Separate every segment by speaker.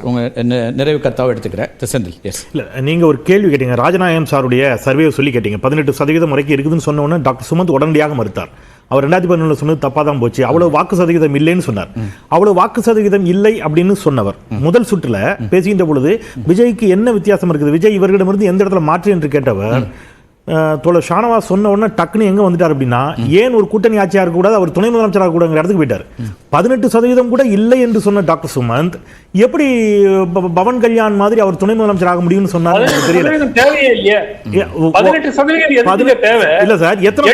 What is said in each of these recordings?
Speaker 1: உங்க நிறைவு கருத்தாவை எடுத்துக்கிறேன். செந்தில், எஸ்.
Speaker 2: இல்லை, நீங்கள் ஒரு கேள்வி கேட்டீங்க. ராஜநாயகம் சாருடைய சர்வே சொல்லி கேட்டீங்க. 18% வரைக்கும் இருக்குதுன்னு சொன்ன உடனே டாக்டர் சுமந்த் உடனடியாக மறுத்தார். அவர் 2011 சொன்னது தப்பாக தான் போச்சு, அவ்வளவு வாக்கு சதவீதம் இல்லைன்னு சொன்னார். அவ்வளவு வாக்கு சதவீதம் இல்லை அப்படின்னு சொன்னவர் முதல் சுற்றுல பேசுகின்ற பொழுது விஜய்க்கு என்ன வித்தியாசம் இருக்குது, விஜய் இவர்களிடமிருந்து எந்த இடத்துல மாற்று என்று கேட்டவர் தோழர் ஷானவாஸ் சொன்ன உடனே டக்குன்னு எங்க வந்துட்டார் அப்படின்னா, ஏன் ஒரு கூட்டணி ஆட்சியாக இருக்கக்கூடாது, அவர் துணை முதலமைச்சராக கூடங்கிற இடத்துக்கு போயிட்டார். 18% கூட இல்லை என்று சொன்ன டாக்டர் சுமந்த் எப்படி பவன் கல்யாண் மாதிரி அவர் துணை முதலமைச்சர் ஆக முடியும்னு சொன்னார் தெரியல. இல்ல சார், எத்தனை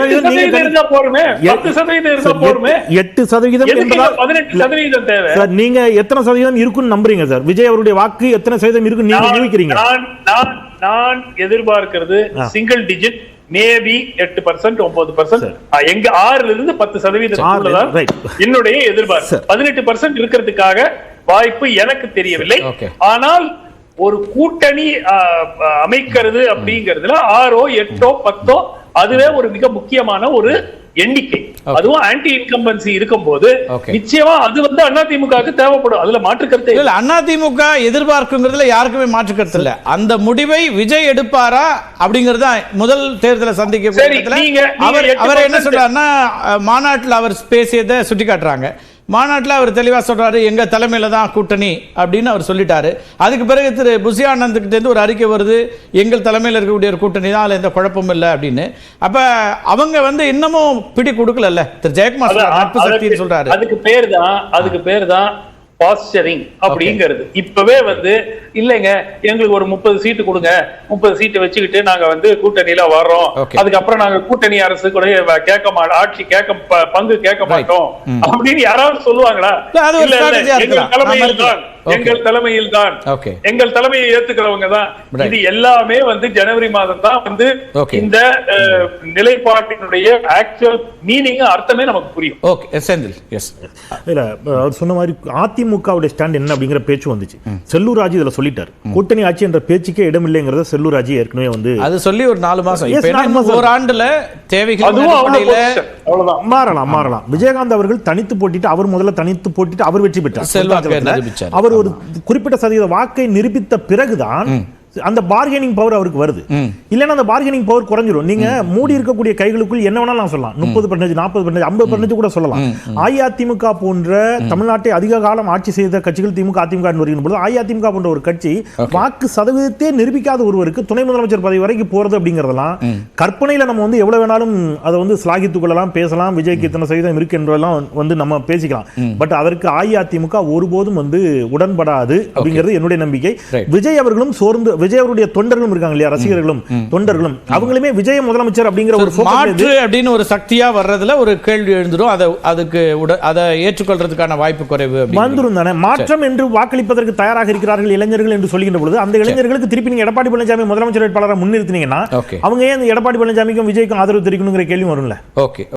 Speaker 2: சார் நீங்க எத்தனை சதவீதம் இருக்குன்னு நம்புறீங்க சார்? விஜய் அவருடைய வாக்கு எத்தனை சதவீதம் இருக்குன்னு நீங்க நினைக்கிறீங்க?
Speaker 3: நான் எதிர்பார்க்கிறது சிங்கிள் டிஜிட், மேபி 8%, 9%, எங்க 6 இருந்து 10% என்னுடைய எதிர்பார்ப்பு. 18% இருக்கிறதுக்காக வாய்ப்பு எனக்கு தெரியவில்லை. ஆனால் ஒரு கூட்டணி அமைக்கிறது அப்படிங்கிறதுல 6, 8, 10 அதுவே ஒரு மிக முக்கியமான ஒரு எண்ணிக்கை. அதுவும் ஆன்டி இன்கம்பன்சி இருக்கும் போது நிச்சயமா அது வந்து அதிமுகவுக்கு தேவைப்படும். அதுல மாற்று கருத்து
Speaker 1: இல்ல. அதிமுக எதிர்பார்க்குங்கிறதுல யாருக்குமே மாற்று கருத்து இல்ல. அந்த முடிவை விஜய் எடுப்பாரா அப்படிங்கறது முதல் தேர்தலை சந்திக்க அவர் என்ன சொல்றாருன்னா, மாநாட்டில் அவர் பேசியதை சுட்டி காட்டுறாங்க. மாநாட்டில் அவர் தெளிவாக சொல்றாரு, எங்க தலைமையில தான் கூட்டணி அப்படின்னு அவர் சொல்லிட்டாரு. அதுக்கு பிறகு திரு புசி ஆனந்த்கிட்ட ஒரு அறிக்கை வருது, எங்கள் தலைமையில் இருக்கக்கூடிய ஒரு கூட்டணி தான், அதுல எந்த குழப்பமும் இல்லை அப்படின்னு. அப்ப அவங்க வந்து இன்னமும் பிடி கொடுக்கல. திரு ஜெயக்குமார் நட்பு சக்தின்னு சொல்றாரு.
Speaker 3: அதுக்கு பேர் தான் பாஸ்டரிங் அப்படிங்கிறது. இப்பவே வந்து இல்லைங்க, எங்களுக்கு ஒரு 30 சீட்டு கொடுங்க, 30 சீட்டு வச்சுக்கிட்டு நாங்க வந்து கூட்டணியில வர்றோம், அதுக்கப்புறம் நாங்க கூட்டணி அரசு கூட கேட்க மாட்டோம், ஆட்சி பங்கு கேட்க மாட்டோம் அப்படின்னு யாராவது சொல்லுவாங்களா? எங்கள் தலைமையை ஏத்துக்கிறவங்க தான். இது எல்லாமே வந்து ஜனவரி மாதம் தான் வந்து இந்த நிலைப்பாட்டினுடைய ஆக்சுவல் மீனிங், அர்த்தமே நமக்கு புரியும்.
Speaker 2: அவர் சொன்ன மாதிரி அதிமுகவுடைய ஸ்டாண்ட் என்ன அப்படிங்கிற பேச்சு வந்துச்சு. செல்லூர் ராஜு இதுல சொல்லிட்டார், கூட்டணி ஆட்சி என்ற பேச்சுக்கே இடம் இல்லைங்கிறத செல்லூர் ராஜு ஏற்கனவே வந்து
Speaker 1: அது சொல்லி ஒரு 4 மாசம் ஒரு ஆண்டுல தேவைகள்
Speaker 2: மாறலாம். விஜயகாந்த் அவர்கள் தனித்து போட்டிட்டு, அவர் முதல்ல தனித்து போட்டிட்டு அவர் வெற்றி பெற்றார். அவர் ஒரு குறிப்பிட்ட சதவீத வாக்கை நிரூபித்த பிறகுதான் அந்த பார்கெனிங் பவர் அவருக்கு வருது. இல்லைன்னா அந்த பார்கெனிங் பவர் குறைஞ்சிடும். நீங்க மூடி இருக்கக்கூடிய கைகளுக்குள் என்ன வேணாலும் சொல்லலாம், 30%, 40%, 50% கூட சொல்லலாம். அஇஅதிமுக போன்ற தமிழ்நாட்டை அதிக காலம் ஆட்சி செய்த கட்சிகள் திமுக, அதிமுக வருகின்ற பொழுது அஇஅதிமுக போன்ற ஒரு கட்சி வாக்கு சதவீதத்தை நிரூபிக்காத ஒருவருக்கு துணை முதலமைச்சர் பதவி வரைக்கும் போறது அப்படிங்கறதெல்லாம் கற்பனையில நம்ம வந்து எவ்வளவு வேணாலும் அதை வந்து ஸ்லாகித்துக் கொள்ளலாம், பேசலாம். விஜய்க்கு இத்தனை சதவீதம் இருக்கு என்றெல்லாம் வந்து நம்ம பேசிக்கலாம். பட் அதற்கு அஇஅதிமுக ஒருபோதும் வந்து உடன்படாது அப்படிங்கிறது என்னுடைய நம்பிக்கை. விஜய் அவர்களும் சோர்ந்து, விஜய் அவருடைய தொண்டர்களும் இருக்காங்க இல்லையா, ரசிகர்களும் தொண்டர்களும், அவங்களுமே விஜய் முதலமைச்சர் அப்படிங்கிற ஒரு
Speaker 1: மாற்று அப்படின்னு ஒரு சக்தியா வர்றதுல ஒரு கேள்வி எழுந்துரும். அதுக்கு அதை ஏற்றுக்கொள்றதுக்கான வாய்ப்பு குறைவு
Speaker 2: வந்துரும் தானே. மாற்றம் என்று வாக்களிப்பதற்கு தயாராக இருக்கிறார்கள் இளைஞர்கள் என்று சொல்லுகின்ற பொழுது அந்த இளைஞர்களுக்கு திருப்பி நீங்க எடப்பாடி பழனிசாமி முதலமைச்சர் வேட்பாளராக முன்னிறுத்தினீங்கன்னா அவங்க ஏன் எடப்பாடி பழனிசாமிக்கும் விஜய்க்கும் ஆதரவு தெரிவிக்கணுங்கிற கேள்வி வரும்ல.
Speaker 1: ஓகே.